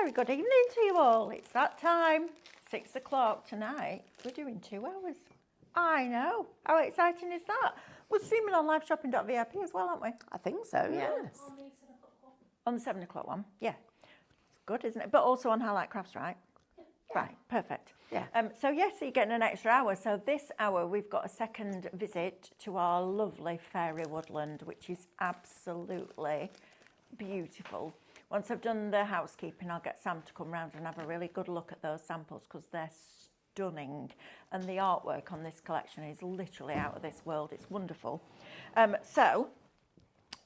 Very good evening to you all. It's that time, 6 o'clock tonight. We're doing 2 hours. I know. How exciting is that? We're streaming on liveshopping.vip as well, aren't we? I think so, yes. On the 7 o'clock one, yeah. It's good, isn't it? But also on Highlight Crafts, right? Yeah. Right, perfect. Yeah. So yes, you're getting an extra hour. So this hour, we've got a second visit to our lovely fairy woodland, which is absolutely beautiful. Once I've done the housekeeping, I'll get Sam to come round and have a really good look at those samples because they're stunning. And the artwork on this collection is literally out of this world. It's wonderful. So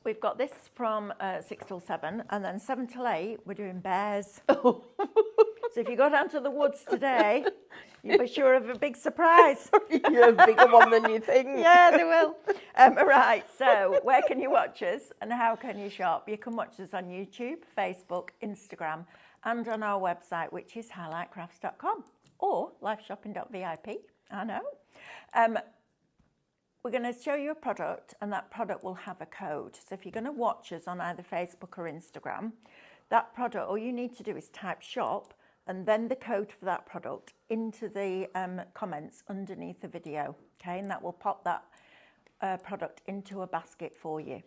we've got this from 6 till 7, and then 7 till 8, we're doing bears. So if you go down to the woods today, you'll be sure of a big surprise. You're a bigger one than you think. Yeah, they will. Right, so where can you watch us and how can you shop? You can watch us on YouTube, Facebook, Instagram, and on our website, which is highlightcrafts.com or liveshopping.vip. I know. We're going to show you a product, and that product will have a code. So if you're going to watch us on either Facebook or Instagram, that product, all you need to do is type shop and then the code for that product into the comments underneath the video, okay? And that will pop that product into a basket for you.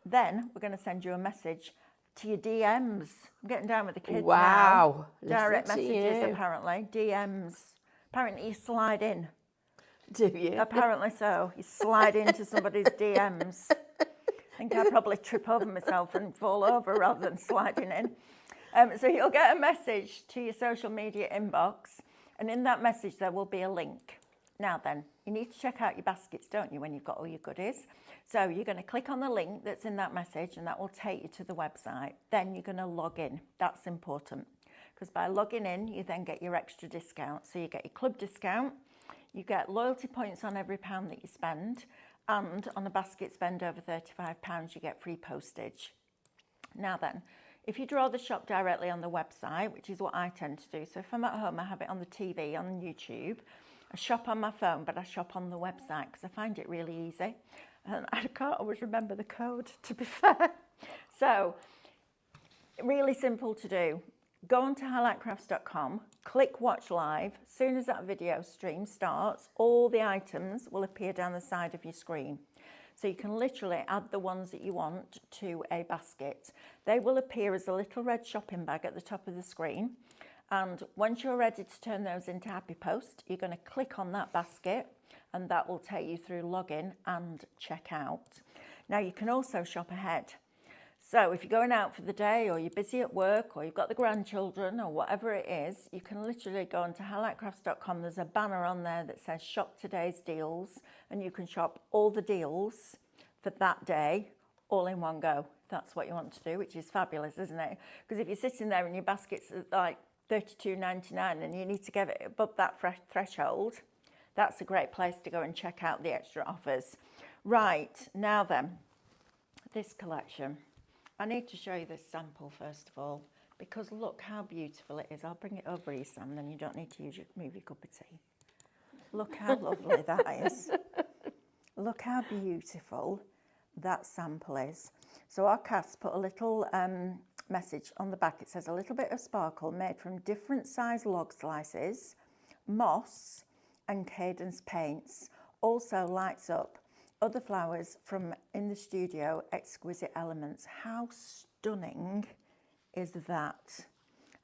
Then we're going to send you a message to your DMs. I'm getting down with the kids wow. now. Direct messages, apparently. DMs. Apparently you slide in. Do you? Apparently so. You slide into somebody's DMs. I think I'd probably trip over myself and fall over rather than sliding in. So you'll get a message to your social media inbox, and in that message there will be a link. Now then, you need to check out your baskets, don't you, when you've got all your goodies? So you're going to click on the link that's in that message, and that will take you to the website. Then you're going to log in. That's important, because by logging in, you then get your extra discount. So you get your club discount, you get loyalty points on every £1 that you spend, and on a basket spend over £35, you get free postage. Now then, if you draw the shop directly on the website, which is what I tend to do, so if I'm at home, I have it on the TV, on YouTube. I shop on my phone, but I shop on the website because I find it really easy. And I can't always remember the code, to be fair. So, really simple to do. Go on to highlightcrafts.com, click watch live. As soon as that video stream starts, all the items will appear down the side of your screen. So you can literally add the ones that you want to a basket. They will appear as a little red shopping bag at the top of the screen. And once you're ready to turn those into Happy Post, you're going to click on that basket and that will take you through login and checkout. Now you can also shop ahead. So if you're going out for the day or you're busy at work or you've got the grandchildren or whatever it is, you can literally go onto highlightcrafts.com. There's a banner on there that says shop today's deals, and you can shop all the deals for that day all in one go. That's what you want to do, which is fabulous, isn't it? Because if you're sitting there and your basket's like $32.99 and you need to get it above that threshold, that's a great place to go and check out the extra offers. Right, now then, this collection. I need to show you this sample first of all, because look how beautiful it is. I'll bring it over here, Sam, then you don't need to move your cup of tea. Look how lovely that is. Look how beautiful that sample is. So our Cass put a little message on the back. It says, a little bit of sparkle made from different size log slices, moss and Cadence paints. Also lights up other flowers from in the studio, exquisite elements. How stunning is that?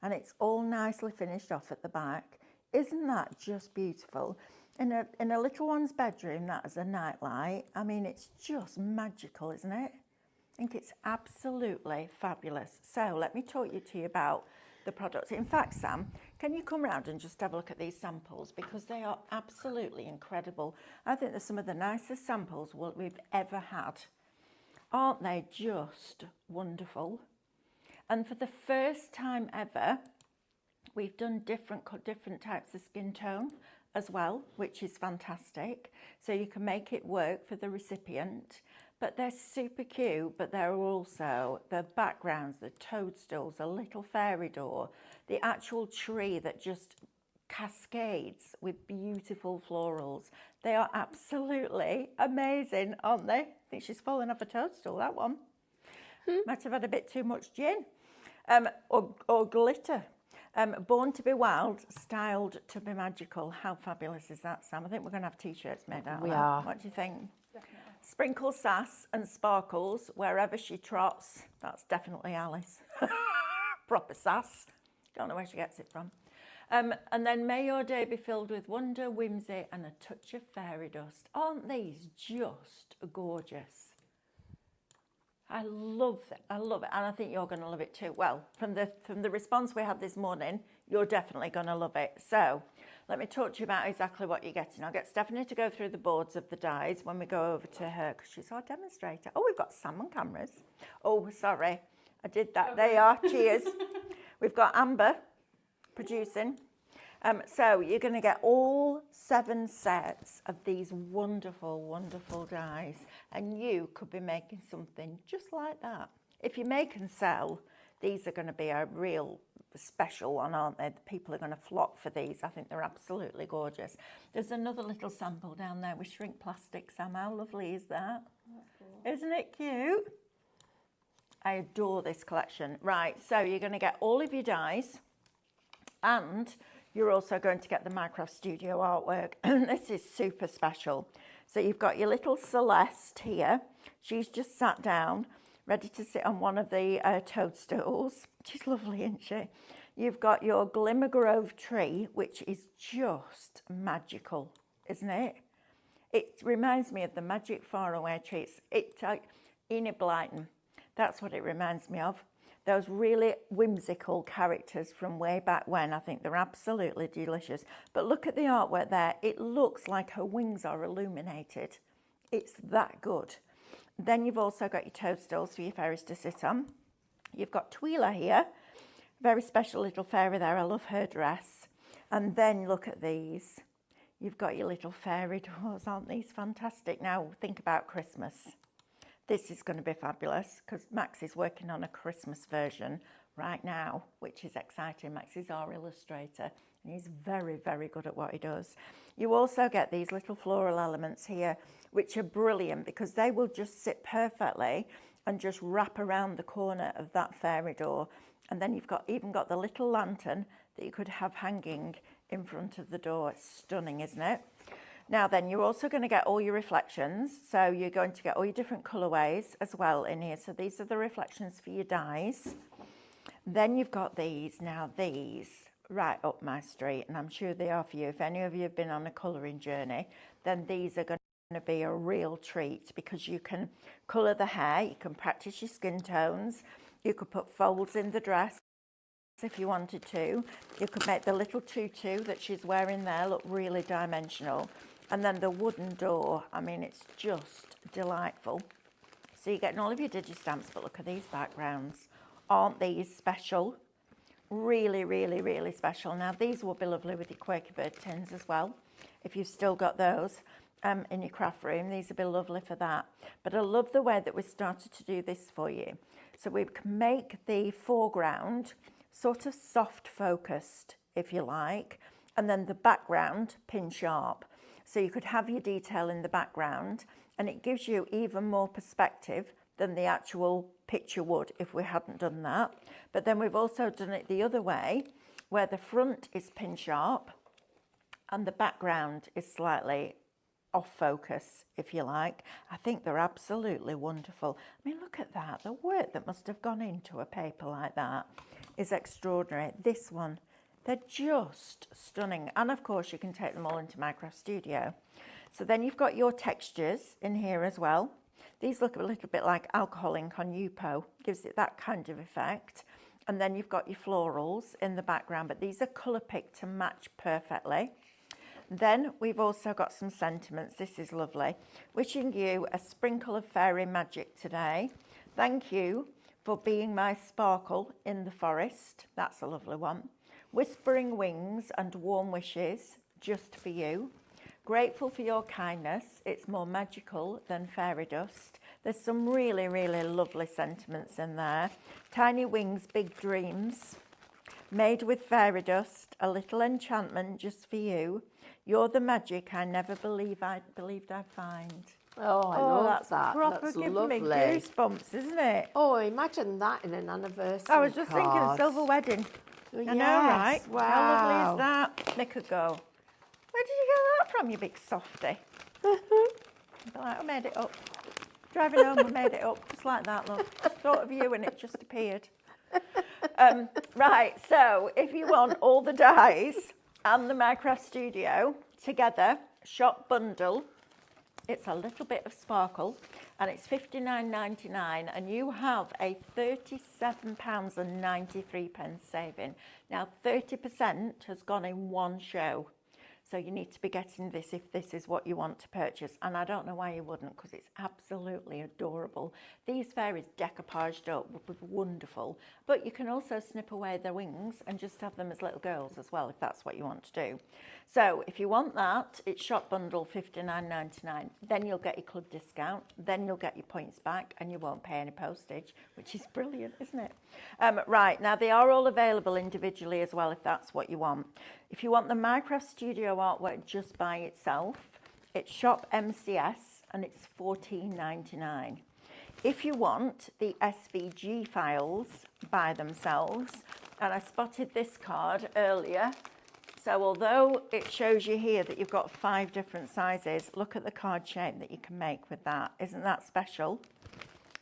And it's all nicely finished off at the back. Isn't that just beautiful? In a little one's bedroom, that is a nightlight. I mean, it's just magical, isn't it? I think it's absolutely fabulous. So let me talk to you about the products. In fact, Sam, can you come round and just have a look at these samples, because they are absolutely incredible. I think they're some of the nicest samples we've ever had. Aren't they just wonderful? And for the first time ever, we've done different types of skin tone as well, which is fantastic. So you can make it work for the recipient. But they're super cute, but they're also the backgrounds, the toadstools, a little fairy door, the actual tree that just cascades with beautiful florals. They are absolutely amazing, aren't they? I think she's fallen off a toadstool, that one. Might have had a bit too much gin. Or glitter. Born to be wild, styled to be magical. How fabulous is that, Sam? I think we're going to have T-shirts made out of We that. are. What do you think? Sprinkle sass and sparkles wherever she trots. That's definitely Alice. Proper sass. Don't know where she gets it from. And then may your day be filled with wonder, whimsy and a touch of fairy dust. Aren't these just gorgeous? I love it. I love it. And I think you're going to love it too. Well, from the response we had this morning, you're definitely going to love it. So let me talk to you about exactly what you're getting. I'll get Stephanie to go through the boards of the dies when we go over to her because she's our demonstrator. Oh, we've got Sam on cameras. Oh, sorry. I did that. Okay. They are. Cheers. We've got Amber producing. So you're going to get all 7 sets of these wonderful, wonderful dies, and you could be making something just like that. If you make and sell, these are going to be a real special one, aren't they? The people are going to flock for these. I think they're absolutely gorgeous. There's another little sample down there with shrink plastic, Sam. How lovely is that? Cool. Isn't it cute? I adore this collection. Right, so you're going to get all of your dies, and you're also going to get the Minecraft Studio artwork. This is super special. So you've got your little Celeste here. She's just sat down, ready to sit on one of the toadstools. She's lovely, isn't she? You've got your Glimmer Grove tree, which is just magical, isn't it? It reminds me of the Magic Faraway trees. It's like Enid Blyton. That's what it reminds me of. Those really whimsical characters from way back when. I think they're absolutely delicious. But look at the artwork there. It looks like her wings are illuminated. It's that good. Then you've also got your toadstools for your fairies to sit on. You've got Twyla here. Very special little fairy there. I love her dress. And then look at these. You've got your little fairy doors. Aren't these fantastic? Now think about Christmas. This is going to be fabulous because Max is working on a Christmas version right now, which is exciting. Max is our illustrator and he's very, very good at what he does. You also get these little floral elements here, which are brilliant because they will just sit perfectly and just wrap around the corner of that fairy door. And then you've even got the little lantern that you could have hanging in front of the door. It's stunning, isn't it? Now then, you're also going to get all your reflections. So you're going to get all your different colourways as well in here. So these are the reflections for your dies. Then you've got these. Now these, right up my street, and I'm sure they are for you. If any of you have been on a colouring journey, then these are going to be a real treat because you can colour the hair, you can practice your skin tones, you could put folds in the dress if you wanted to. You could make the little tutu that she's wearing there look really dimensional. And then the wooden door, I mean, it's just delightful. So you're getting all of your digi-stamps, but look at these backgrounds. Aren't these special? Really, really, really special. Now, these will be lovely with your Quaker Bird tins as well. If you've still got those in your craft room, these will be lovely for that. But I love the way that we started to do this for you. So we can make the foreground sort of soft focused, if you like, and then the background pin sharp. So you could have your detail in the background and it gives you even more perspective than the actual picture would if we hadn't done that. But then we've also done it the other way, where the front is pin sharp and the background is slightly off focus, if you like. I think they're absolutely wonderful. I mean, look at that. The work that must have gone into a paper like that is extraordinary. This one, they're just stunning. And of course, you can take them all into Minecraft Studio. So then you've got your textures in here as well. These look a little bit like alcohol ink on Yupo, gives it that kind of effect. And then you've got your florals in the background, but these are colour picked to match perfectly. Then we've also got some sentiments. This is lovely. Wishing you a sprinkle of fairy magic today. Thank you for being my sparkle in the forest. That's a lovely one. Whispering wings and warm wishes just for you. Grateful for your kindness. It's more magical than fairy dust. There's some really, really lovely sentiments in there. Tiny wings, big dreams. Made with fairy dust, a little enchantment just for you. You're the magic I never believed I'd find. Oh, I love that's that. proper That's giving lovely. me goosebumps, isn't it? Oh, imagine that in an anniversary I was just thinking card. silver wedding. Oh, I know, right? yes, wow. How lovely is that? Make a go. Where did you get that from, you big softy? I made it up. Driving home, we made it up, just like that, love. Just thought of you and it just appeared. Right, so if you want all the dies and the Minecraft Studio together, shop bundle, it's a little bit of sparkle and it's £59.99 and you have a £37.93 saving. Now 30% has gone in one show. So you need to be getting this if this is what you want to purchase. And I don't know why you wouldn't, because it's absolutely adorable. These fairies decoupaged up would be wonderful. But you can also snip away their wings and just have them as little girls as well, if that's what you want to do. So if you want that, it's shop bundle £59.99. Then you'll get your club discount. Then you'll get your points back and you won't pay any postage, which is brilliant, isn't it? Right, now they are all available individually as well, if that's what you want. If you want the Minecraft Studio artwork just by itself, it's shop MCS and it's £14.99. If you want the SVG files by themselves, and I spotted this card earlier, so although it shows you here that you've got 5 different sizes, look at the card shape that you can make with that. Isn't that special?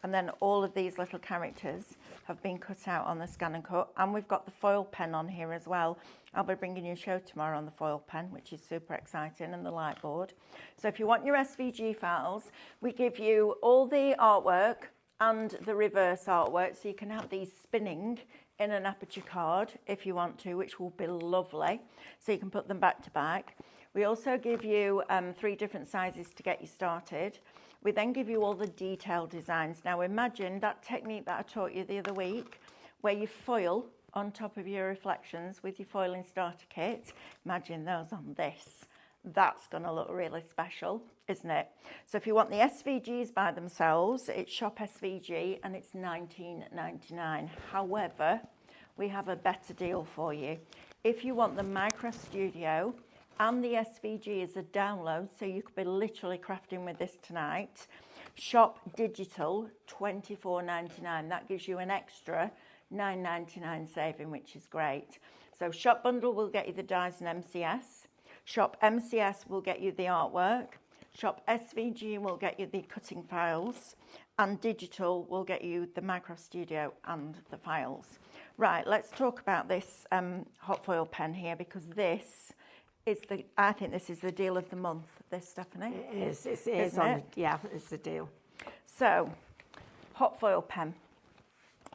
And then all of these little characters have been cut out on the scan and cut. And we've got the foil pen on here as well. I'll be bringing you a show tomorrow on the foil pen, which is super exciting, and the light board. So if you want your SVG files, we give you all the artwork and the reverse artwork. So you can have these spinning in an aperture card if you want to, which will be lovely. So you can put them back to back. We also give you 3 different sizes to get you started. We then give you all the detailed designs. Now imagine that technique that I taught you the other week, where you foil on top of your reflections with your foiling starter kit. Imagine those on this. That's going to look really special, isn't it? So if you want the SVGs by themselves, it's shop SVG and it's £19.99. However, we have a better deal for you. If you want the Minecraft Studio and the SVG as a download, so you could be literally crafting with this tonight, shop digital £24.99. That gives you an extra £9.99 saving, which is great. So shop bundle will get you the dies and MCS. Shop MCS will get you the artwork. Shop SVG will get you the cutting files. And digital will get you the Minecraft Studio and the files. Right, let's talk about this hot foil pen here, because this is I think this is the deal of the month, this, Stephanie. It is. It is on. It? Yeah, it's the deal. So, hot foil pen.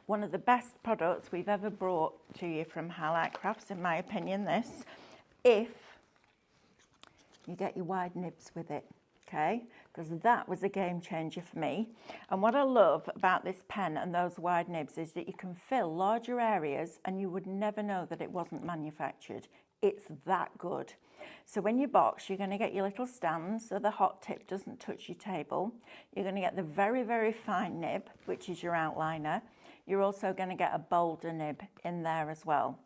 One of the best products we've ever brought to you from Highlight Crafts, in my opinion, this, if you get your wide nibs with it, okay? Because that was a game changer for me. And what I love about this pen and those wide nibs is that you can fill larger areas and you would never know that it wasn't manufactured. It's that good. So when you box, you're going to get your little stand so the hot tip doesn't touch your table. You're going to get the very, very fine nib, which is your outliner. You're also going to get a bolder nib in there as well.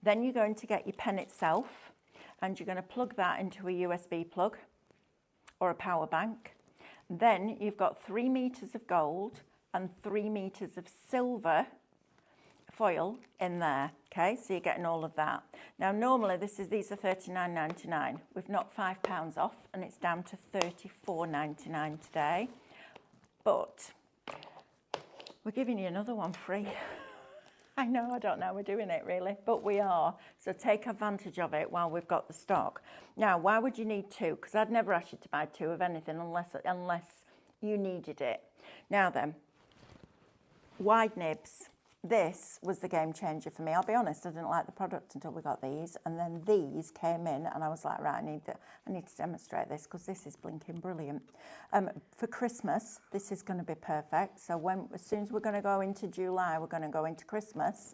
Then you're going to get your pen itself, and you're going to plug that into a USB plug or a power bank. Then you've got 3 meters of gold and 3 meters of silver foil in there, okay? So you're getting all of that. Now normally these are £39.99. We've knocked £5 off and it's down to £34.99 today. But we're giving you another one free. I know, I don't know we're doing it really, but we are. So take advantage of it while we've got the stock. Now, why would you need 2? Because I'd never ask you to buy 2 of anything unless you needed it. Now then, wide nibs. This was the game changer for me. I'll be honest, I didn't like the product until we got these, and then these came in and I was like, right, I need to demonstrate this because this is blinking brilliant. For Christmas, this is going to be perfect. So as soon as we're going to go into July, we're going to go into Christmas,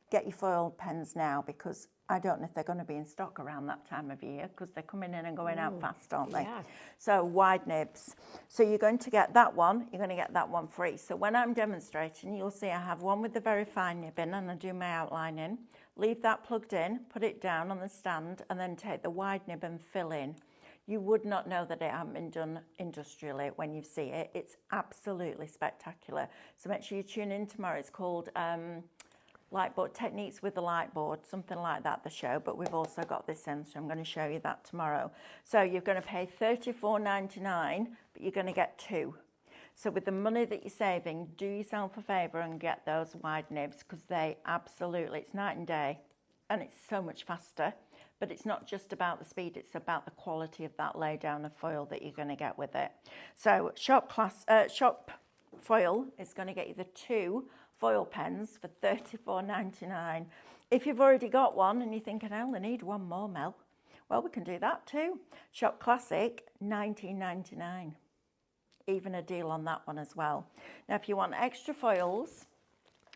get your foil pens now, because I don't know if they're going to be in stock around that time of year because they're coming in and going out fast, aren't they? Yeah. So wide nibs. So you're going to get that one, you're going to get that one free. So when I'm demonstrating, you'll see I have one with the very fine nib in and I do my outlining. Leave that plugged in, put it down on the stand and then take the wide nib and fill in. You would not know that it hadn't been done industrially when you see it. It's absolutely spectacular. So make sure you tune in tomorrow. It's called Lightboard Techniques with the Lightboard, something like that, the show. But we've also got this in, so I'm going to show you that tomorrow. So you're going to pay $34.99, but you're going to get 2. So with the money that you're saving, do yourself a favour and get those wide nibs, because they absolutely, it's night and day, and it's so much faster. But it's not just about the speed, it's about the quality of that lay down of foil that you're going to get with it. So Shop Foil is going to get you the 2 foil pens for $34.99. If you've already got one and you're thinking, I only need one more, Mel, well, we can do that too. Shop Classic, $19.99. Even a deal on that one as well. Now, if you want extra foils,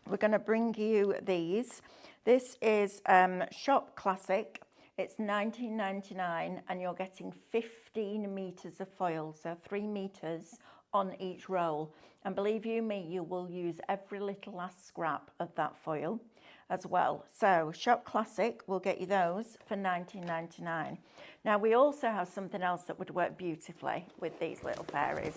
we're going to bring you these. This is Shop Classic. It's $19.99, and you're getting 15 metres of foil, so 3 metres on each roll. And believe you me, you will use every little last scrap of that foil as well. So Shop Classic will get you those for $19.99. Now, we also have something else that would work beautifully with these little fairies,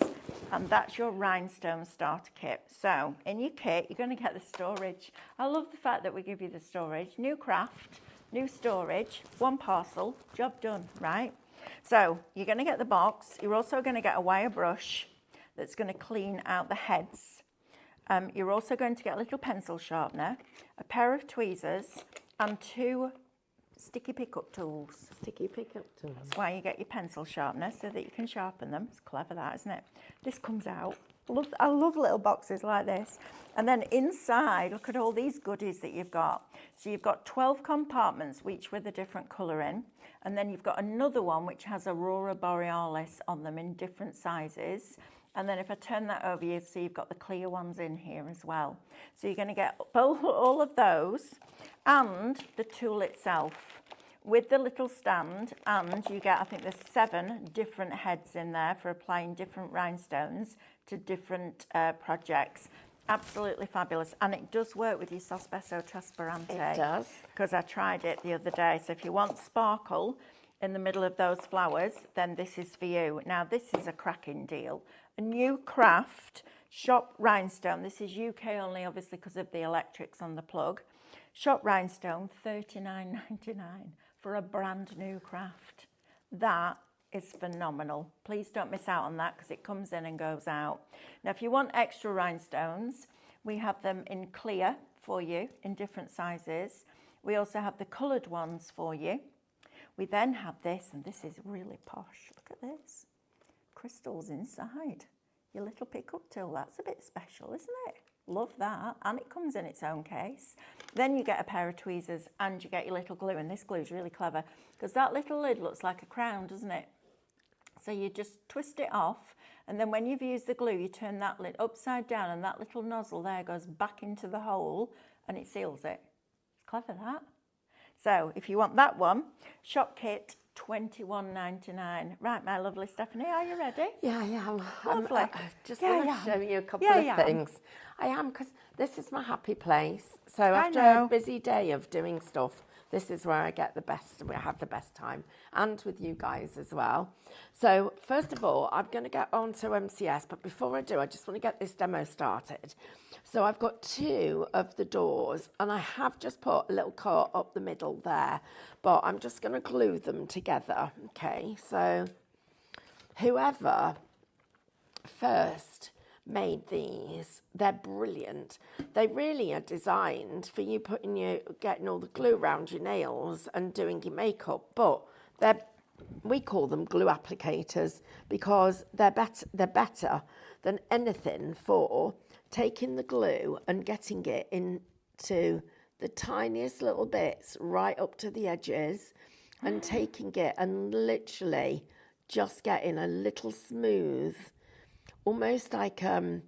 and that's your rhinestone starter kit. So in your kit, you're going to get the storage. I love the fact that we give you the storage. New craft, new storage, 1 parcel, job done, right? So you're going to get the box. You're also going to get a wire brush that's going to clean out the heads. You're also going to get a little pencil sharpener, a pair of tweezers, and 2 sticky pickup tools. Sticky pickup tools. That's why you get your pencil sharpener, so that you can sharpen them. It's clever, that, isn't it? This comes out. I love little boxes like this. And then inside, look at all these goodies that you've got. So you've got 12 compartments, each with a different colour in. And then you've got another one which has Aurora Borealis on them in different sizes. And then if I turn that over, you see you've got the clear ones in here as well. So you're going to get all of those and the tool itself with the little stand, and you get, I think there's 7 different heads in there for applying different rhinestones to different projects. Absolutely fabulous. And it does work with your Sospeso Trasparente. It does. Because I tried it the other day. So if you want sparkle in the middle of those flowers, then this is for you. Now, this is a cracking deal. A new craft Shop Rhinestone. This is UK only, obviously, because of the electrics on the plug. Shop Rhinestone, $39.99 for a brand new craft. That is phenomenal. Please don't miss out on that, because it comes in and goes out. Now, if you want extra rhinestones, we have them in clear for you in different sizes. We also have the coloured ones for you. We then have this, and this is really posh. Look at this. Crystals inside. Your little pickup tool. That's a bit special, isn't it? Love that. And it comes in its own case. Then you get a pair of tweezers and you get your little glue. And this glue is really clever, because that little lid looks like a crown, doesn't it? So you just twist it off, and then when you've used the glue, you turn that lid upside down, and that little nozzle there goes back into the hole and it seals it. It's clever, that. So if you want that one, Shop Kit, $21.99. Right, my lovely Stephanie, are you ready? Yeah, I am. Lovely. I just want to show you a couple of things. I am, because this is my happy place. So after a busy day of doing stuff, this is where I get the best, where I have the best time, and with you guys as well. So first of all, I'm going to get on to MCS, but before I do, I just want to get this demo started. So I've got 2 of the doors, and I have just put a little cut up the middle there, but I'm just going to glue them together. Okay, so whoever first made these, they're brilliant. They really are designed for you getting all the glue around your nails and doing your makeup, but we call them glue applicators, because they're better than anything for taking the glue and getting it into the tiniest little bits right up to the edges, and taking it and literally just getting a little smooth, almost like a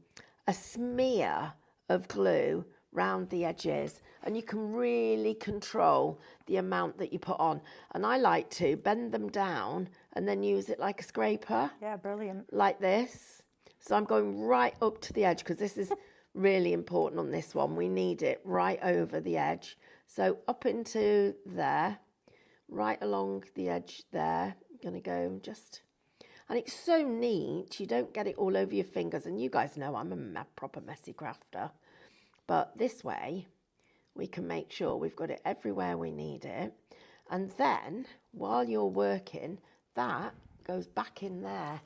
smear of glue round the edges, and you can really control the amount that you put on. And I like to bend them down and then use it like a scraper. Yeah, brilliant. Like this. So I'm going right up to the edge, because this is really important on this one. We need it right over the edge. So up into there, right along the edge there. going to go just... And it's so neat, you don't get it all over your fingers. And you guys know I'm a proper messy crafter. But this way, we can make sure we've got it everywhere we need it. And then, while you're working, that goes back in there.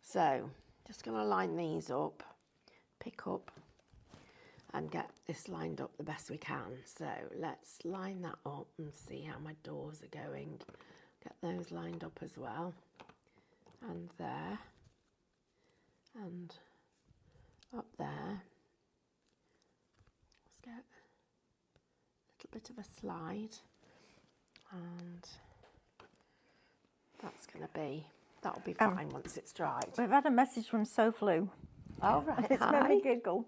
So, just going to line these up, pick up, and get this lined up the best we can. So, let's line that up and see how my doors are going. Get those lined up as well. And there, and up there. Let's get a little bit of a slide, and that'll be fine once it's dried. We've had a message from SoFlu. Oh, right. It's made me giggle.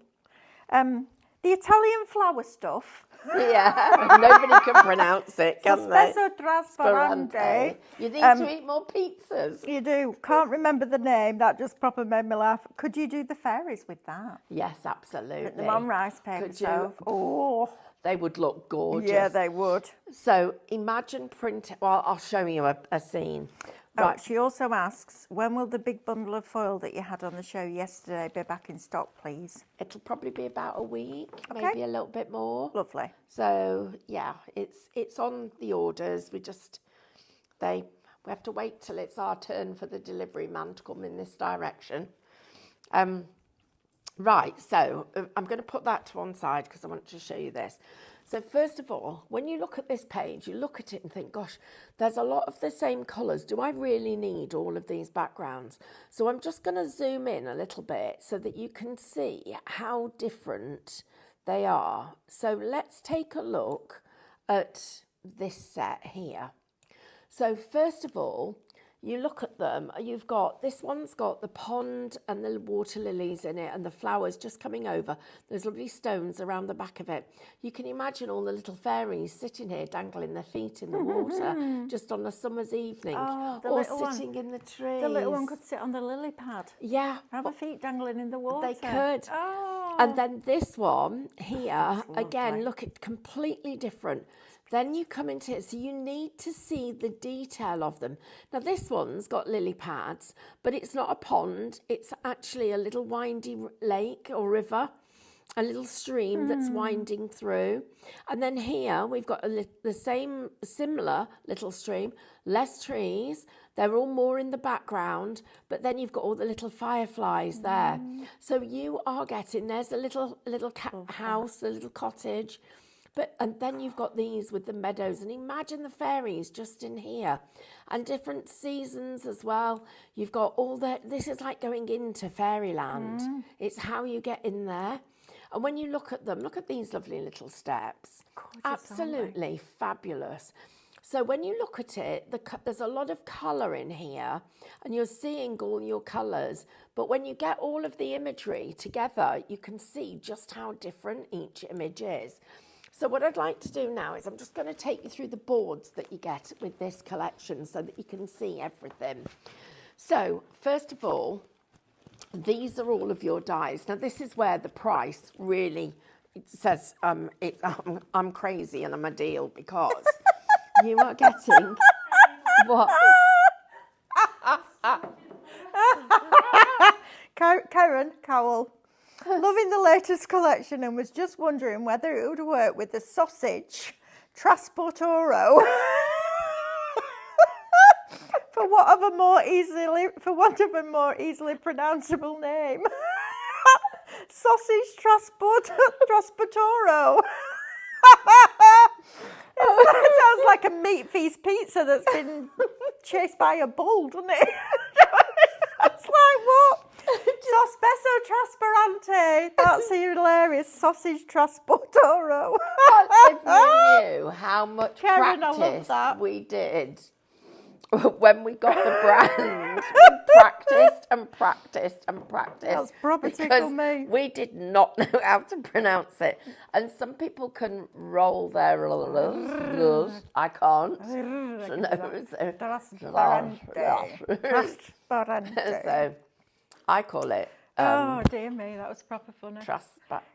The Italian flower stuff. Yeah, nobody can pronounce it, can they? Spesso trasparente. You need to eat more pizzas. You do. Can't remember the name. That just proper made me laugh. Could you do the fairies with that? Yes, absolutely. Put them on rice paper stove. Oh, they would look gorgeous. yeah, they would. So imagine printing. Well, I'll show you a scene. Right. She also asks, when will the big bundle of foil that you had on the show yesterday be back in stock, please? It'll probably be about a week, Okay. maybe a little bit more. Lovely. So yeah, it's on the orders. We have to wait till it's our turn for the delivery man to come in this direction. Right, so I'm going to put that to one side because I want to show you this. So first of all, when you look at this page, you look at it and think, gosh, there's a lot of the same colours. Do I really need all of these backgrounds? So I'm just going to zoom in a little bit so that you can see how different they are. So let's take a look at this set here. So first of all, you look at them, this one's got the pond and the water lilies in it and the flowers just coming over. There's lovely stones around the back of it. You can imagine all the little fairies sitting here dangling their feet in the water just on a summer's evening. Oh, or sitting in the trees. The little one could sit on the lily pad. Yeah. Have her feet dangling in the water. They could. Oh. And then this one here, again, look, it's completely different. Then you come into it, so you need to see the detail of them. Now this one's got lily pads, but it's not a pond. It's actually a little windy lake or river, a little stream that's winding through. And then here we've got the similar little stream, less trees. They're all more in the background, but then you've got all the little fireflies there. So you are getting, there's a little house, a little cottage. And then you've got these with the meadows, and imagine the fairies just in here, and different seasons as well. You've got this is like going into fairyland. It's how you get in there. And when you look at them, look at these lovely little steps. Gorgeous, absolutely fabulous. So when you look at it, there's a lot of colour in here, and you're seeing all your colours. But when you get all of the imagery together, you can see just how different each image is. So what I'd like to do now is I'm just going to take you through the boards that you get with this collection so that you can see everything. So first of all, these are all of your dies. Now this is where the price really, it says I'm crazy and I'm a deal because you are getting what? Karen Cowell. Loving the latest collection and was just wondering whether it would work with the sausage trasportoro. for want of a more easily pronounceable name. Sausage trasportoro. It sounds like a meat feast pizza that's been chased by a bull, doesn't it? It's like what? Sospeso trasparente. That's hilarious. Sausage trasportoro. If you knew how much Karen, I love practice that. we did when we got the brand. We practiced and practiced and practiced. That's proper tickle because me. we did not know how to pronounce it. And some people can roll their I can't. Trasparente. So I call it oh dear me, that was proper funny.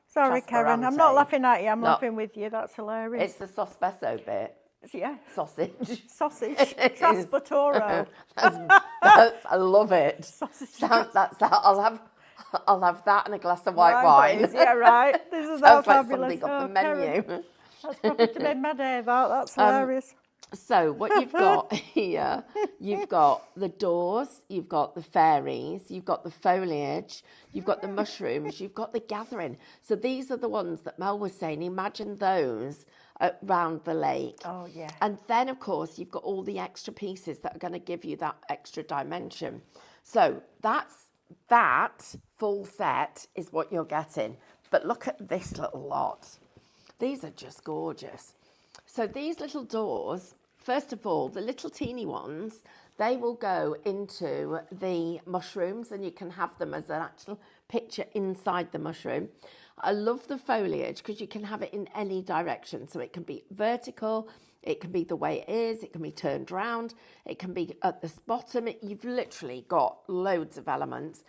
Sorry, trasparente. Karen, I'm not laughing at you, I'm laughing with you. That's hilarious. It's the sospeso bit. Yeah. Sausage. Sausage. Traspatoro. I love it. Sausage. I'll have that and a glass of white wine. Please. Yeah, right. This is Sounds like fabulous. something off the menu. Karen, that's probably to make my day. That's hilarious. So what you've got here, you've got the doors, you've got the fairies, you've got the foliage, you've got the mushrooms, you've got the gathering. So these are the ones that Mel was saying. Imagine those around the lake. Oh, yeah. And then, of course, you've got all the extra pieces that are going to give you that extra dimension. So that full set is what you're getting. But look at this little lot. These are just gorgeous. So these little doors, first of all, the little teeny ones, they will go into the mushrooms and you can have them as an actual picture inside the mushroom. I love the foliage because you can have it in any direction. So it can be vertical, it can be the way it is, it can be turned round, it can be at the bottom. You've literally got loads of elements.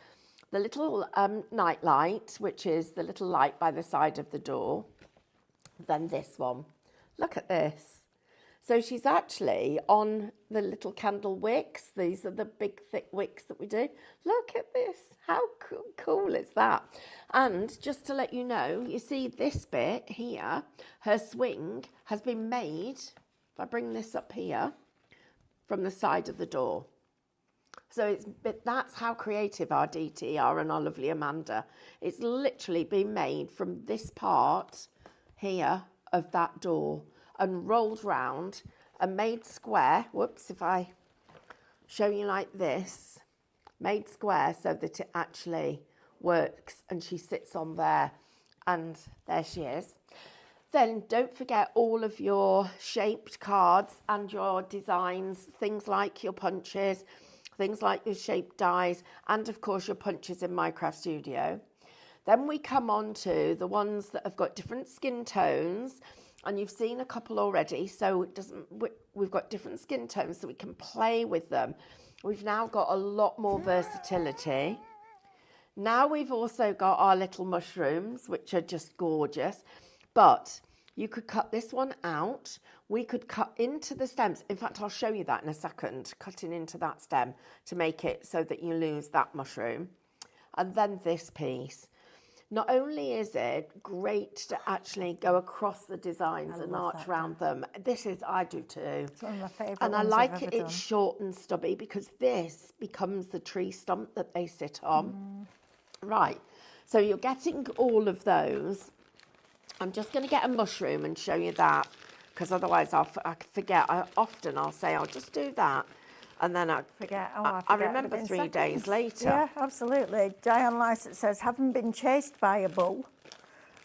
The little night light, which is the little light by the side of the door. Then this one. Look at this. So she's actually on the little candle wicks. These are the big thick wicks that we do. Look at this. How cool is that? And just to let you know, you see this bit here, her swing has been made, if I bring this up here, from the side of the door. So that's how creative our DT are and our lovely Amanda. It's literally been made from this part here of that door and rolled round and made square. Whoops, if I show you like this, made square so that it actually works and she sits on there and there she is. Then don't forget all of your shaped cards and your designs, things like your punches, things like your shaped dies, and of course your punches in Minecraft Studio. Then we come on to the ones that have got different skin tones, and you've seen a couple already, so we've got different skin tones so we can play with them. We've now got a lot more versatility. Now we've also got our little mushrooms, which are just gorgeous, but you could cut this one out. We could cut into the stems. In fact, I'll show you that in a second, cutting into that stem to make it so that you lose that mushroom. And then this piece. Not only is it great to actually go across the designs and arch around them. I do too. It's one of my favourite and I ones like I've it, ever it's short and stubby because this becomes the tree stump that they sit on. Right, so you're getting all of those. I'm just going to get a mushroom and show you that because otherwise I forget. I'll say I'll just do that. And then I forget. I remember 3 days later. Yeah, absolutely. Diane Lysett says, having been chased by a bull,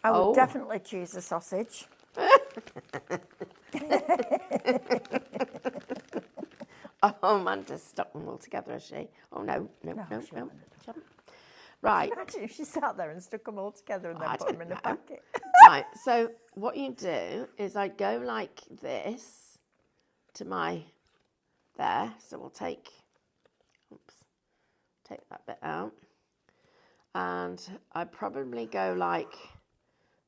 I would definitely choose a sausage. Oh, Amanda's stuck them all together, is she? Oh, no. Right. Imagine if she sat there and stuck them all together and then put them in a packet. Right, so what you do is I go like this to my... there, so we'll take that bit out, and I probably go like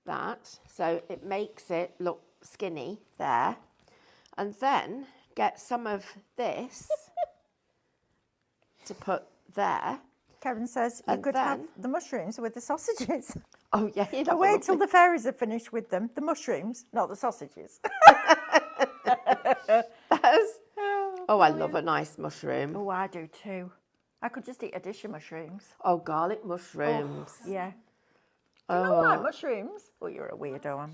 that, so it makes it look skinny there, and then get some of this to put there. Karen says you could have the mushrooms with the sausages. Oh yeah, wait till the fairies are finished with them. The mushrooms, not the sausages. Oh, I love a nice mushroom. Oh, I do too. I could just eat a dish of mushrooms. Oh, garlic mushrooms. Oh, yeah. Do you not like mushrooms? Oh, you're a weirdo.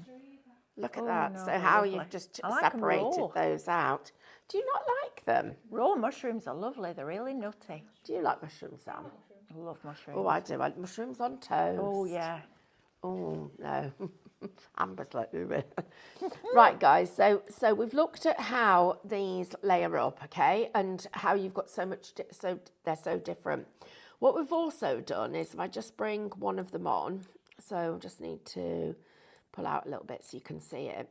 Look at that. No, so how you've just separated those out. Do you not like them? Raw mushrooms are lovely. They're really nutty. Do you like mushrooms, Sam? I love mushrooms. Oh, I do. I like mushrooms on toast. Oh, yeah. Oh, no. Amber's like, right, guys, so we've looked at how these layer up, okay, and how you've got so much, they're so different. What we've also done is, if I just bring one of them on, so I just need to pull out a little bit so you can see it.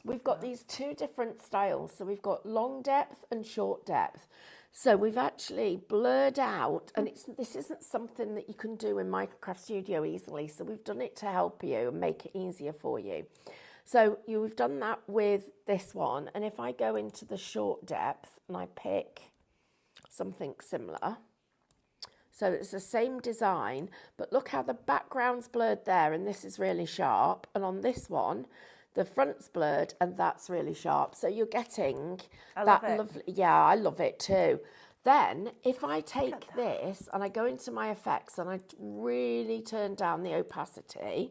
We've got these two different styles, so we've got long depth and short depth. So we've actually blurred out, and this isn't something that you can do in Minecraft Studio easily, so we've done it to help you and make it easier for you. So you've done that with this one. And if I go into the short depth and I pick something similar, so it's the same design, but look how the background's blurred there and this is really sharp. And on this one, the front's blurred and that's really sharp. So you're getting that lovely, yeah, I love it too. Then if I take this and I go into my effects and I really turn down the opacity,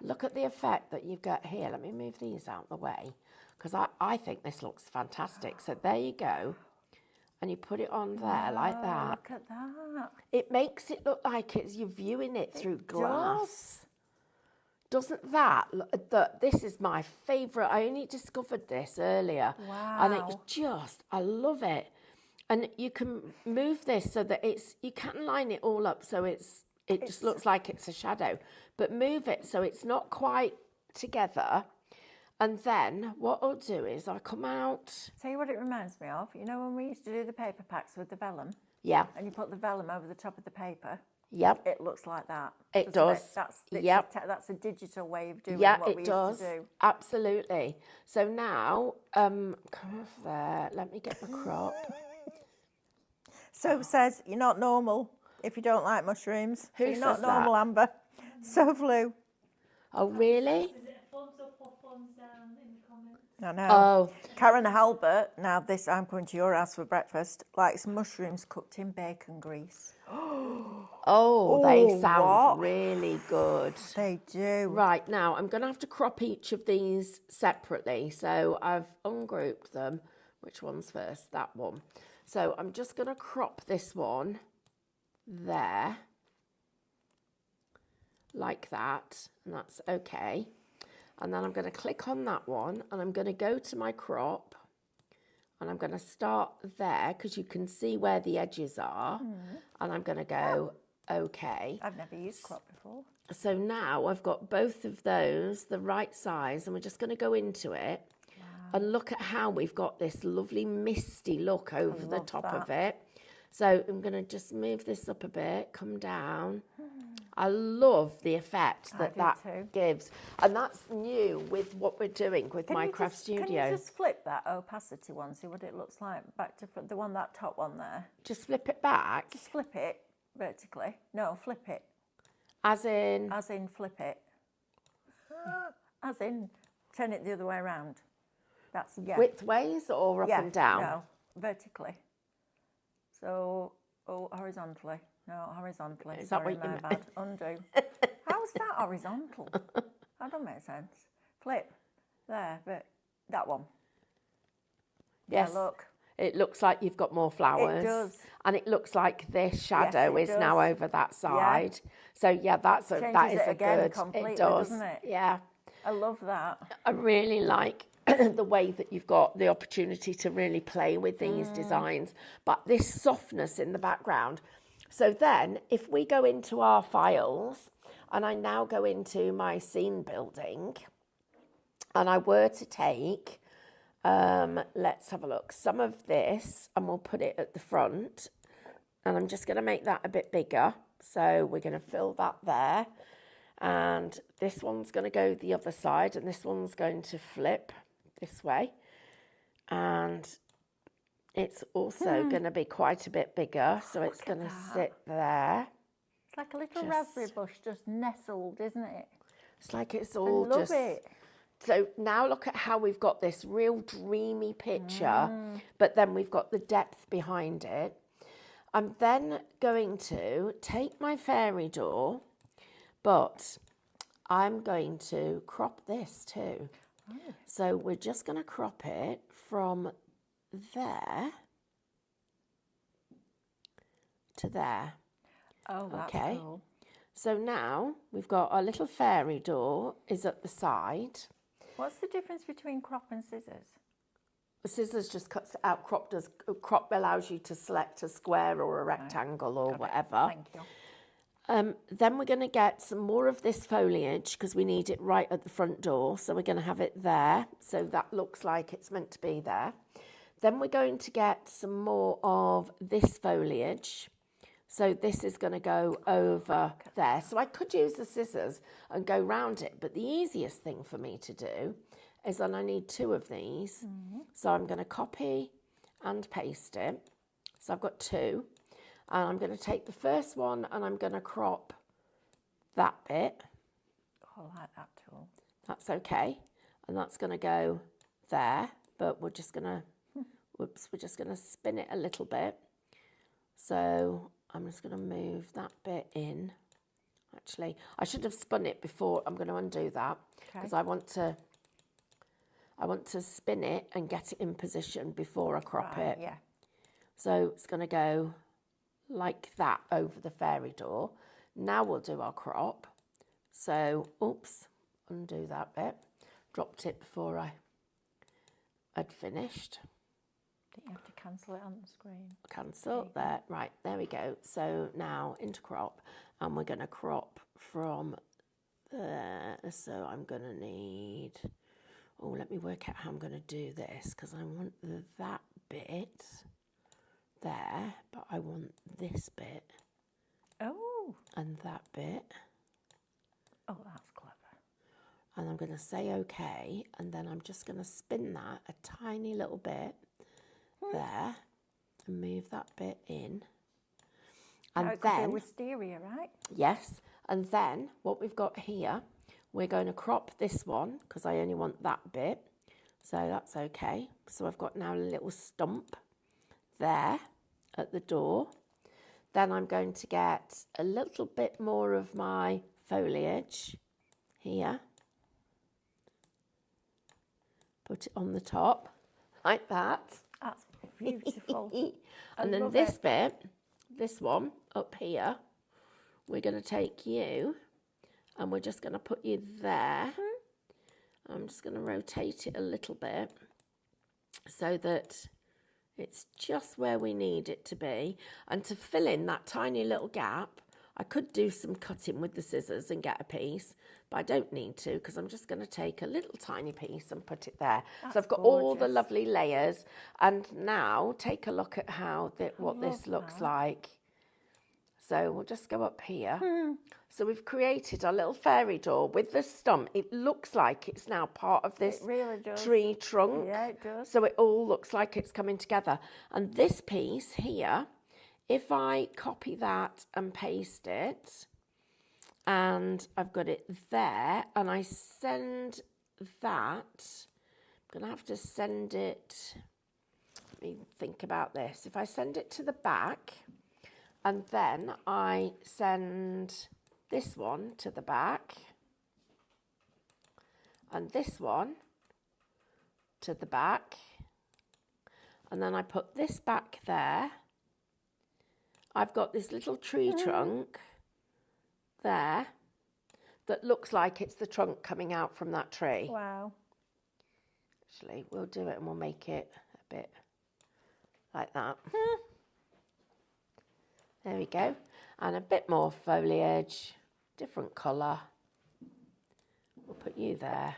look at the effect that you get here. Let me move these out of the way because I think this looks fantastic. So there you go. And you put it on there like that. Look at that. It makes it look like you're viewing it through glass. Doesn't that? This is my favourite. I only discovered this earlier. Wow. And it's just, I love it. And you can move this so that you can line it all up so it just looks like it's a shadow. But move it so it's not quite together. And then what I'll do is I'll come out. Tell you what it reminds me of. You know when we used to do the paper packs with the vellum? Yeah. And you put the vellum over the top of the paper? Yep. It looks like that. It does. That's a digital way of doing what we used to do. Absolutely. So now, come off there. Let me get the crop. So says, you're not normal if you don't like mushrooms. Who you're not says normal, that? Amber. So flew. Oh, really? Thumbs up or thumbs down in the comments. I know. Oh. Karen Halbert, now this, I'm coming to your house for breakfast, likes mushrooms cooked in bacon grease. Oh, they sound really good. They do. Right, now I'm going to have to crop each of these separately. So I've ungrouped them. Which one's first? That one. So I'm just going to crop this one there. Like that. And that's okay. And then I'm going to click on that one and I'm going to go to my crop and I'm going to start there because you can see where the edges are and I'm going to go okay. I've never used crop before. So now I've got both of those the right size and we're just going to go into it and look at how we've got this lovely misty look over the top of it. So I'm going to just move this up a bit, come down. I love the effect that gives. And that's new with what we're doing with my craft studio. Can you just flip that opacity one, see what it looks like? Back to the one, that top one there. Just flip it back? Just flip it vertically. No, flip it. As in? As in flip it. As in turn it the other way around. That's, yeah. Widthways or up and down? No, vertically. So, horizontally. No, horizontally. Is that what you mean? Bad. Undo. How's that horizontal? That don't make sense. Flip. There, but that one. Yes. Yeah, look. It looks like you've got more flowers. It does. And it looks like this shadow is now over that side. Yeah. So yeah, that is a good. Completely, it does, doesn't it? Yeah. I love that. I really like the way that you've got the opportunity to really play with these designs, but this softness in the background. So then if we go into our files and I now go into my scene building and I were to take, let's have a look, some of this and we'll put it at the front and I'm just going to make that a bit bigger. So we're going to fill that there and this one's going to go the other side and this one's going to flip this way and it's also going to be quite a bit bigger, so it's going to sit there. It's like a little raspberry bush just nestled, isn't it? It's like it's all I love it. So now look at how we've got this real dreamy picture, but then we've got the depth behind it. I'm then going to take my fairy door, but I'm going to crop this too. Oh. So we're just going to crop it from there to there. Oh, that's cool. So now we've got our little fairy door is at the side. What's the difference between crop and scissors? The scissors just cuts it out. Crop allows you to select a square or a rectangle or whatever. Thank you. Then we're going to get some more of this foliage because we need it right at the front door. So we're going to have it there. So that looks like it's meant to be there. Then we're going to get some more of this foliage. So this is going to go over there. So I could use the scissors and go round it, but the easiest thing for me to do is that I need 2 of these. So I'm going to copy and paste it. So I've got 2, and I'm going to take the first one and I'm going to crop that bit. Oh, I like that tool. That's okay. And that's going to go there, but we're just going to, we're just going to spin it a little bit. So I'm just going to move that bit in. Actually, I should have spun it before. I'm going to undo that because I want to spin it and get it in position before I crop it. Yeah. So it's going to go like that over the fairy door. Now we'll do our crop. So, oops, undo that bit. Dropped it before I'd finished. I think you have to cancel it on the screen. Cancel there. Right, there we go. So now into crop, and we're going to crop from there. So I'm going to need, oh, let me work out how I'm going to do this, because I want that bit there, but I want this bit. Oh. And that bit. Oh, that's clever. And I'm going to say okay, and then I'm just going to spin that a tiny little bit there and move that bit in. And now it then could be a wisteria, right? yes, and then what we've got here, we're going to crop this one because I only want that bit, so that's okay. So I've got now a little stump there at the door. Then I'm going to get a little bit more of my foliage here, put it on the top like that. That's beautiful. And then this bit, this one up here, we're going to take you and we're just going to put you there. I'm just going to rotate it a little bit so that it's just where we need it to be. And to fill in that tiny little gap, I could do some cutting with the scissors and get a piece, but I don't need to because I'm just going to take a little tiny piece and put it there. So I've got all the lovely layers. And now take a look at how what this looks like. So we'll just go up here. So we've created our little fairy door with the stump. It looks like it's now part of this tree trunk. Yeah, it does. So it all looks like it's coming together. And this piece here, if I copy that and paste it, and I've got it there, and I send that, I'm going to have to send it, let me think about this. If I send it to the back, and then I send this one to the back, and this one to the back, and then I put this back there, I've got this little tree trunk there that looks like it's the trunk coming out from that tree. Wow. Actually, we'll do it and we'll make it a bit like that. There we go. And a bit more foliage, different colour. We'll put you there.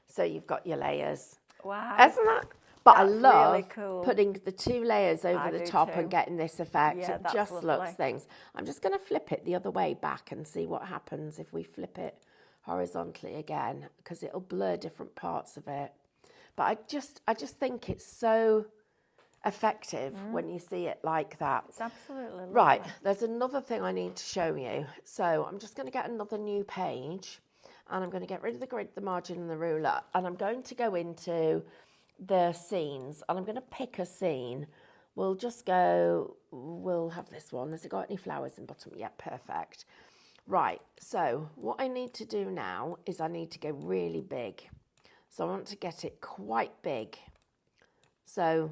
So you've got your layers. Wow. Isn't that? But I love really cool. putting the 2 layers over the top and getting this effect. Yeah, it that's just lovely. looks things. I'm just going to flip it the other way back and see what happens if we flip it horizontally again, because it'll blur different parts of it. But I just think it's so effective when you see it like that. It's absolutely lovely. Right, there's another thing I need to show you. So I'm just going to get another new page, and I'm going to get rid of the grid, the margin and the ruler, and I'm going to go into the scenes, and I'm going to pick a scene. We'll have this one. Has it got any flowers in the bottom? Yeah, perfect. Right, so what I need to do now is I need to go really big. So I want to get it quite big. So,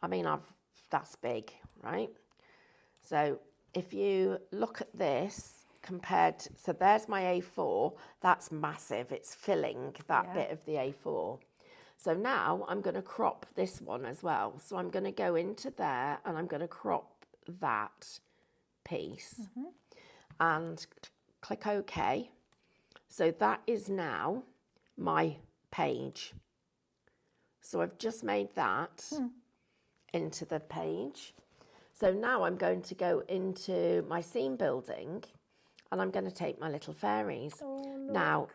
I mean, that's big, right? So if you look at this so there's my A4, that's massive. It's filling that bit of the A4. So now I'm going to crop this one as well. So I'm going to go into there and I'm going to crop that piece and click OK. So that is now my page. So I've just made that into the page. So now I'm going to go into my scene building and I'm going to take my little fairies. Oh, now,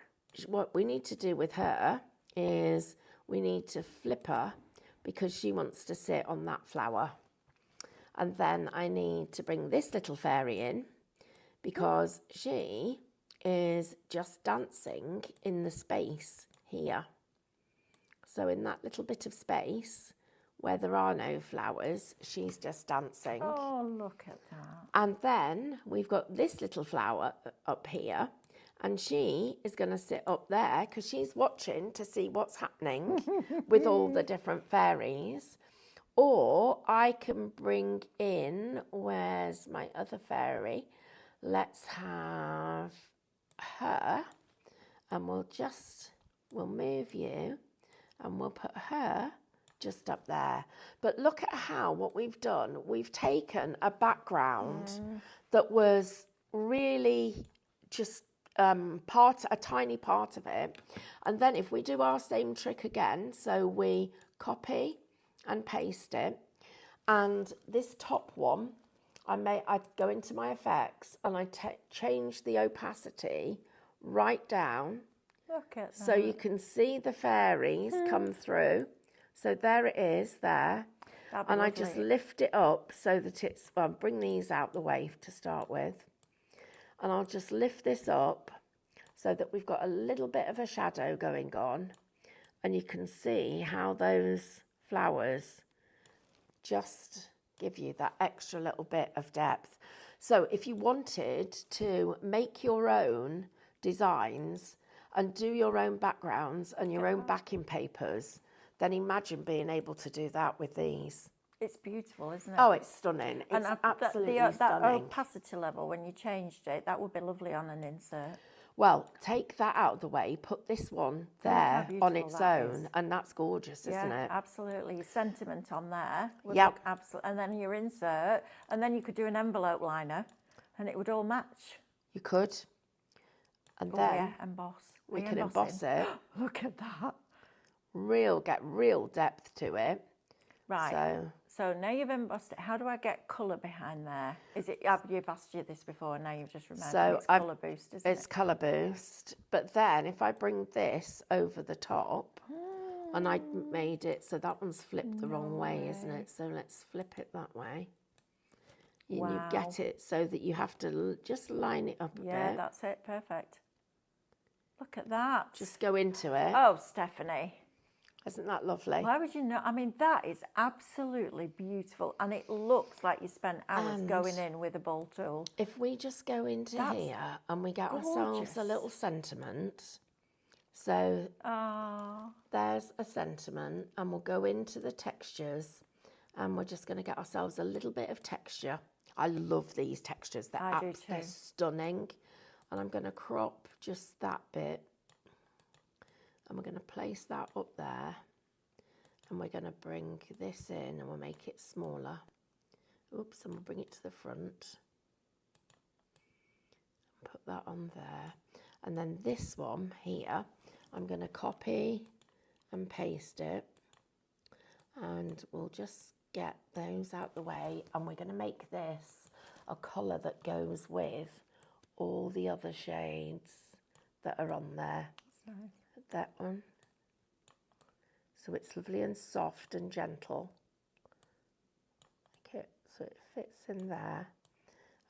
what we need to do with her is we need to flip her because she wants to sit on that flower. And then I need to bring this little fairy in because she is just dancing in the space here. So in that little bit of space where there are no flowers, she's just dancing. Oh, look at that. And then we've got this little flower up here, and she is going to sit up there because she's watching to see what's happening with all the different fairies. Or I can bring in, where's my other fairy? Let's have her, and we'll move you, and we'll put her just up there. But look at how what we've done, we've taken a background that was really just a tiny part of it. And then if we do our same trick again, so we copy and paste it, and this top one, I'd go into my effects and I change the opacity right down. Look at that. So you can see the fairies come through. So there it is there. And I just lift it up so that it's, well, bring these out the way to start with. And I'll just lift this up so that we've got a little bit of a shadow going on. And you can see how those flowers just give you that extra little bit of depth. So if you wanted to make your own designs and do your own backgrounds and your own backing papers, then imagine being able to do that with these. It's beautiful, isn't it? Oh, it's stunning. It's absolutely stunning. That opacity level, when you changed it, that would be lovely on an insert. Well, take that out of the way, put this one there on its own, and that's gorgeous, isn't it? Absolutely. Your sentiment on there would look absolutely, and then your insert, and then you could do an envelope liner, and it would all match. You could. And then emboss. We can emboss it. Look at that. Get real depth to it. Right. So now you've embossed it. How do I get colour behind there? You've asked you this before, and now you've just reminded me it's colour boost, isn't it? It's colour boost. But then if I bring this over the top, and I made it so that one's flipped the wrong way, isn't it? So let's flip it that way. And you get it so that you have to just line it up a bit. Yeah, that's it. Perfect. Look at that. Just go into it. Oh, Stephanie. Isn't that lovely? Why would you know? I mean, that is absolutely beautiful. And it looks like you spent hours going in with a bowl tool. If we just go into here and we get ourselves a little sentiment. So there's a sentiment, and we'll go into the textures, and we're just going to get ourselves a little bit of texture. I love these textures. They're stunning. And I'm going to crop just that bit. And we're going to place that up there, and we're going to bring this in, and we'll make it smaller. Oops, and we'll bring it to the front. Put that on there. And then this one here, I'm going to copy and paste it. And we'll just get those out the way, and we're going to make this a colour that goes with all the other shades that are on there. Sorry. That one. So it's lovely and soft and gentle. Like it, so it fits in there.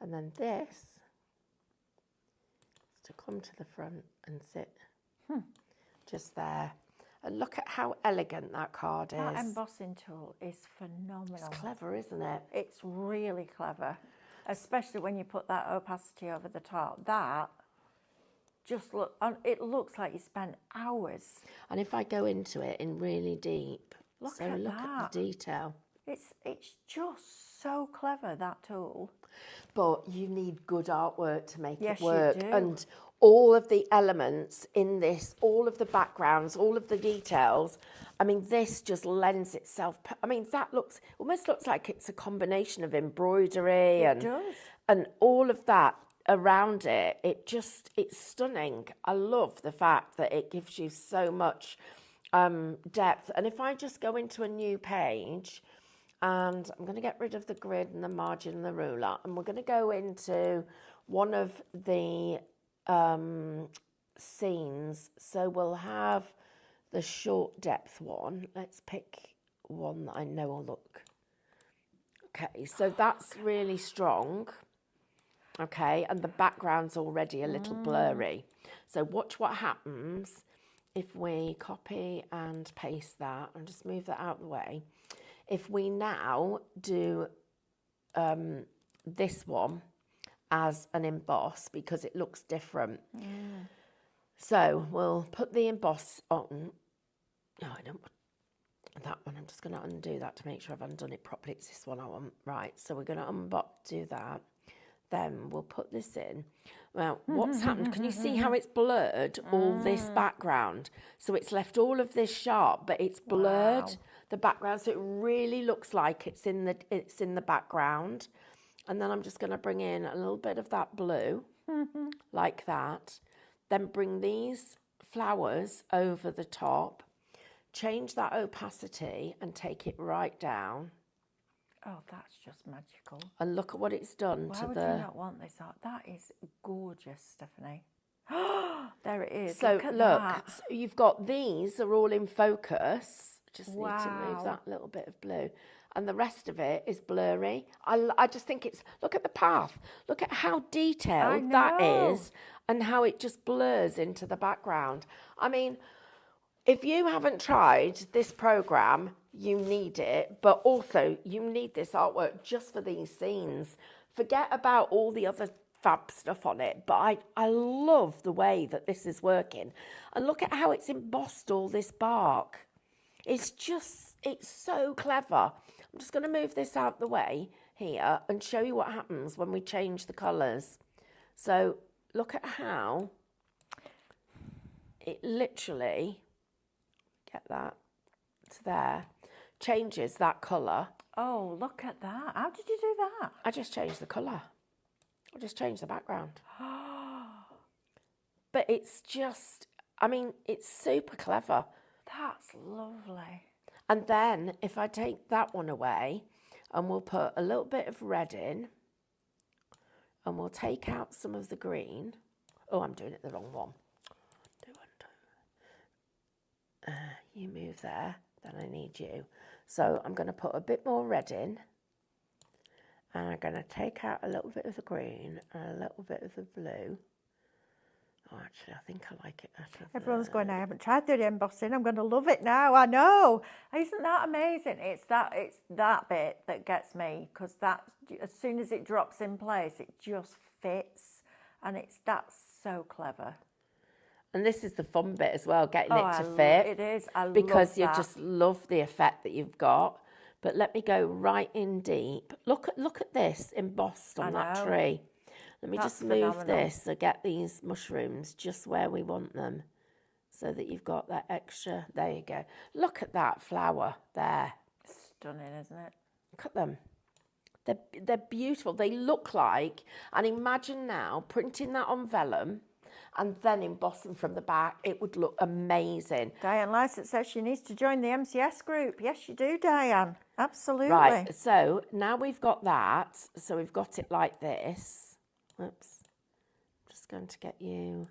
And then this is to come to the front and sit just there. And look at how elegant that card is. That embossing tool is phenomenal. It's clever, isn't it? It's really clever, especially when you put that opacity over the top. That just it looks like you spent hours. And if I go into it in really deep, look at the detail. It's just so clever, that tool. But you need good artwork to make it Yes, work. you do. And all of the elements in this, all of the backgrounds, all of the details, I mean, this just lends itself. I mean, that almost looks like it's a combination of embroidery and all of that around it. It's stunning. I love the fact that it gives you so much depth. And if I just go into a new page And I'm going to get rid of the grid and the margin and the ruler. And we're going to go into one of the scenes. So we'll have the short depth one. Let's pick one that I know will look. Okay, so that's really strong. Okay, and the background's already a little blurry. So watch what happens if we copy and paste that and just move that out of the way. If we now do this one as an emboss because it looks different. So we'll put the emboss on. No, I don't want that one. I'm just going to undo that to make sure I've undone it properly. It's this one I want. Right, so we're going to do that. Then we'll put this in. Well, what's happened? Can you see how it's blurred all this background? So it's left all of this sharp, but it's blurred the background, so it really looks like it's in the background. And then I'm just going to bring in a little bit of that blue, like that. Then bring these flowers over the top, change that opacity, and take it right down. Oh, that's just magical. And look at what it's done to the... Why would you not want this art? That is gorgeous, Stephanie. There it is. So look at look, that. so you've got these are all in focus. Just need to move Wow. that little bit of blue. And the rest of it is blurry. I just think it's... Look at the path. Look at how detailed that is and how it just blurs into the background. I mean, if you haven't tried this programme, you need it, but also you need this artwork just for these scenes. Forget about all the other fab stuff on it, but I love the way that this is working. And look at how it's embossed all this bark. It's so clever. I'm just going to move this out the way here and show you what happens when we change the colours. So look at how it literally, get that to there, changes that colour. Oh, look at that. How did you do that? I just changed the colour. I just changed the background. But it's just, I mean, it's super clever. That's lovely. And then if I take that one away and we'll put a little bit of red in and we'll take out some of the green. Oh, I'm doing it the wrong one. You move there, then I need you. So I'm going to put a bit more red in and I'm going to take out a little bit of the green and a little bit of the blue. Oh, actually, I think I like it better. Everyone's going, I haven't tried the embossing. I'm going to love it now. I know. Isn't that amazing? It's that bit that gets me, because that, as soon as it drops in place, it just fits. And that's so clever. And this is the fun bit as well, getting it to fit. It is. I love because you that. just love the effect that you've got. But let me go right in deep. Look at this embossed on that tree. Let me just move this so get these mushrooms just where we want them, so that you've got that extra. There you go. Look at that flower there. Stunning, isn't it? Look at them. They're beautiful. They look like, and imagine now printing that on vellum and then embossing from the back. It would look amazing. Diane Lysett says she needs to join the MCS group. Yes, you do, Diane. Absolutely. Right, so now we've got that. So we've got it like this. Oops. Just going to get you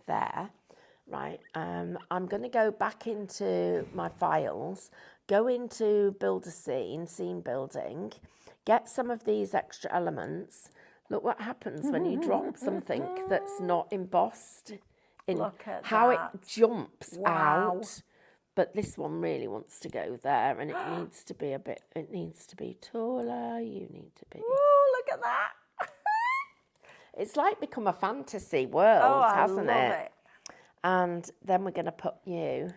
there. Right, I'm going to go back into my files, go into build a scene building, get some of these extra elements. Look what happens when you drop something that's not embossed. Look at how that. It jumps out. But this one really wants to go there, and it needs to be it needs to be taller. You need to be. Oh, look at that. It's like become a fantasy world, hasn't I love it? And then we're going to put you.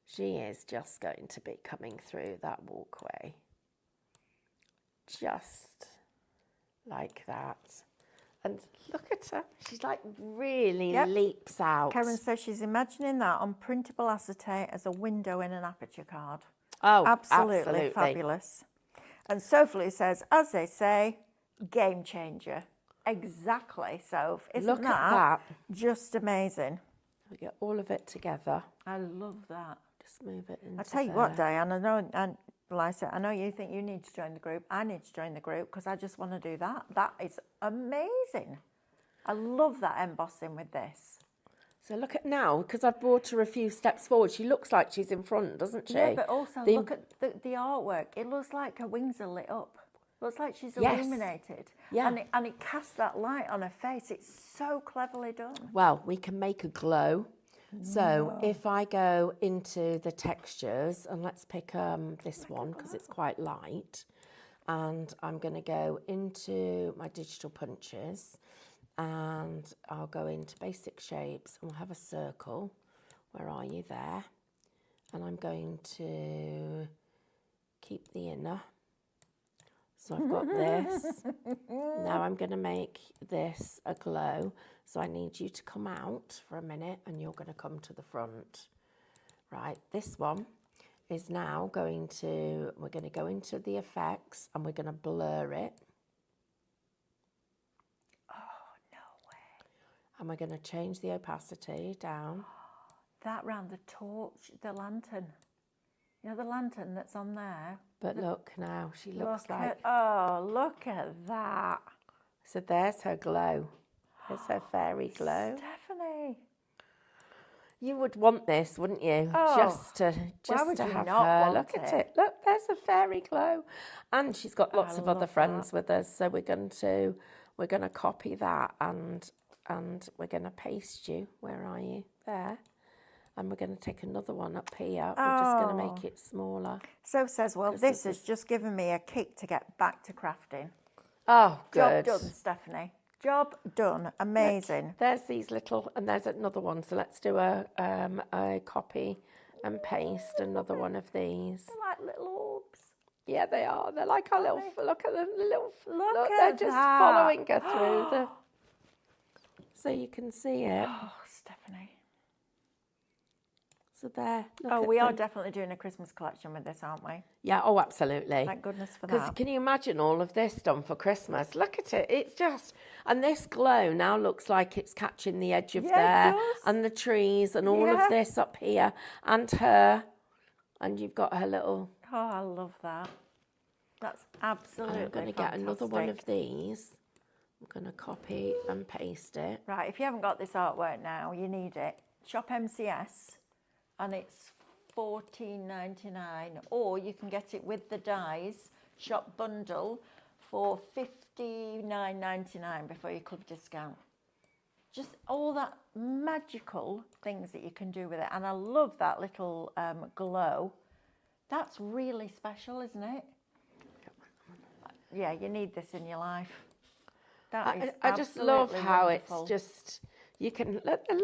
She is just going to be coming through that walkway. Just like that. And look at her. She's like really leaps out. Karen says she's imagining that on printable acetate as a window in an aperture card. Oh, absolutely fabulous. And Sophie says, as they say, game changer. Exactly, Soph. Isn't that just amazing? We get all of it together. I love that. Just move it into I tell you what, Diane, I know, and Lisa, I know you think you need to join the group. I need to join the group because I just want to do that. That is amazing. I love that embossing with this. So look at now, because I've brought her a few steps forward, she looks like she's in front, doesn't she? Yeah, but also look at the artwork. It looks like her wings are lit up. Looks like she's illuminated. Yeah. And it casts that light on her face. It's so cleverly done. Well, we can make a glow. So if I go into the textures, and let's pick this one because it's quite light, and I'm going to go into my digital punches, and I'll go into basic shapes, and we'll have a circle. Where are you there? And I'm going to keep the inner. So I've got this. Now I'm going to make this a glow. So I need you to come out for a minute and you're going to come to the front. Right, this one is now we're going to go into the effects and we're going to blur it. Oh, no way. And we're going to change the opacity down. That round the torch, the lantern. You know the lantern that's on there? But look now, she looks like... Look at that. So there's her glow. There's her fairy glow. Stephanie. You would want this, wouldn't you? Oh, just to have her. Look at it. Look, there's a fairy glow. And she's got lots of other friends with us. So we're going to copy that and we're going to paste you. Where are you? There. And we're going to take another one up here. We're just going to make it smaller. So says, well, this has just given me a kick to get back to crafting. Oh, good. Job done, Stephanie. Job done. Amazing. Look, there's these little, and there's another one. So let's do a copy and paste another one of these. They're like little orbs. Yeah, they are. They're like our little, look at them, the little, look, at they're just that. following her through the, so you can see it. Oh, Stephanie. So there. We are definitely doing a Christmas collection with this, aren't we? Yeah, oh, absolutely. Thank goodness for that. Because can you imagine all of this done for Christmas? Look at it. It's just, and this glow now looks like it's catching the edge of there, and the trees, and all of this up here, and her, and you've got her little. Oh, I love that. That's absolutely I'm going to get another one of these. I'm going to copy and paste it. Right, if you haven't got this artwork now, you need it. Shop MCS. And it's $14.99, or you can get it with the dies, shop bundle, for $59.99 before your club discount. Just all that magical things that you can do with it. And I love that little glow. That's really special, isn't it? Yeah, you need this in your life. I just love how wonderful. It's just... You can look, and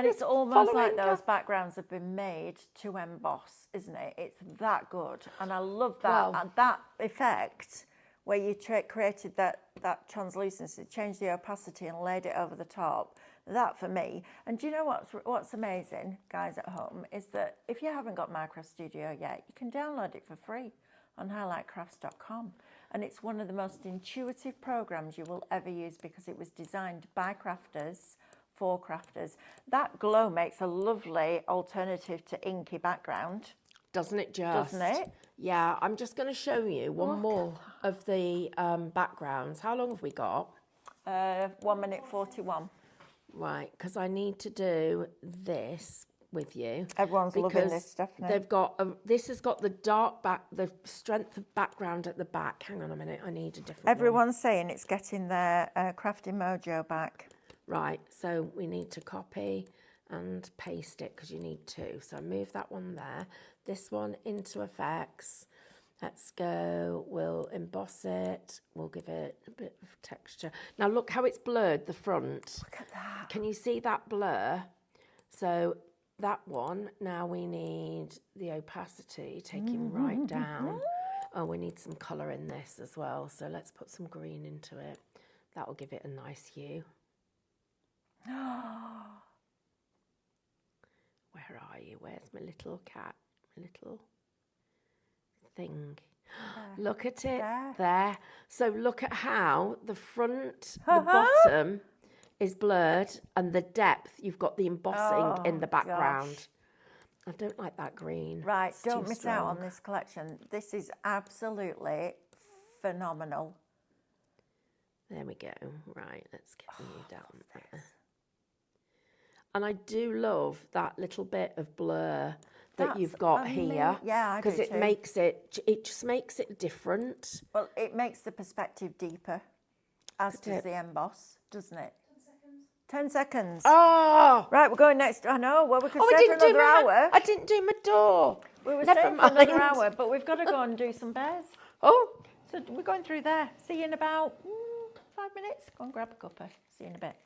it's almost like those backgrounds have been made to emboss, isn't it? It's that good, and I love that. And that effect where you created that translucency, changed the opacity, and laid it over the top. That for me. And do you know what's amazing, guys at home, is that if you haven't got Micro Studio yet, you can download it for free on highlightcrafts.com. And it's one of the most intuitive programs you will ever use because it was designed by crafters. For crafters. That glow makes a lovely alternative to inky background. Doesn't it just? Doesn't it? Yeah, I'm just going to show you one more of the backgrounds. How long have we got? 1 minute 41. Right, because I need to do this with you. Everyone's loving this stuff now. They've got, this has got the the strength of background at the back. Hang on a minute, I need a different Everyone's saying it's getting their crafting mojo back. Right, so we need to copy and paste it because you need two. So move that one there. This one into effects. Let's go, we'll emboss it. We'll give it a bit of texture. Now look how it's blurred, the front. Look at that. Can you see that blur? So that one, now we need the opacity taking right down. Oh, we need some colour in this as well. So let's put some green into it. That will give it a nice hue. Where are you? Where's my little cat? My little thing. Look at it there. So look at how the front, the bottom is blurred and the depth, you've got the embossing in the background. Gosh. I don't like that green. Right, It's don't too miss strong. out on this collection. This is absolutely phenomenal. There we go. Right, let's get you down there. And I do love that little bit of blur that That's you've got here. Yeah, I do because it too. makes it just makes it different. Well, it makes the perspective deeper, as does the emboss, doesn't it? 10 seconds. Oh! Right, we're going next. I know. Well, we could Oh, stay for another hour. I didn't do my door. We were Never staying mind. for another hour, but we've got to go and do some bears. Oh. So we're going through there. See you in about 5 minutes. Go and grab a cuppa. See you in a bit.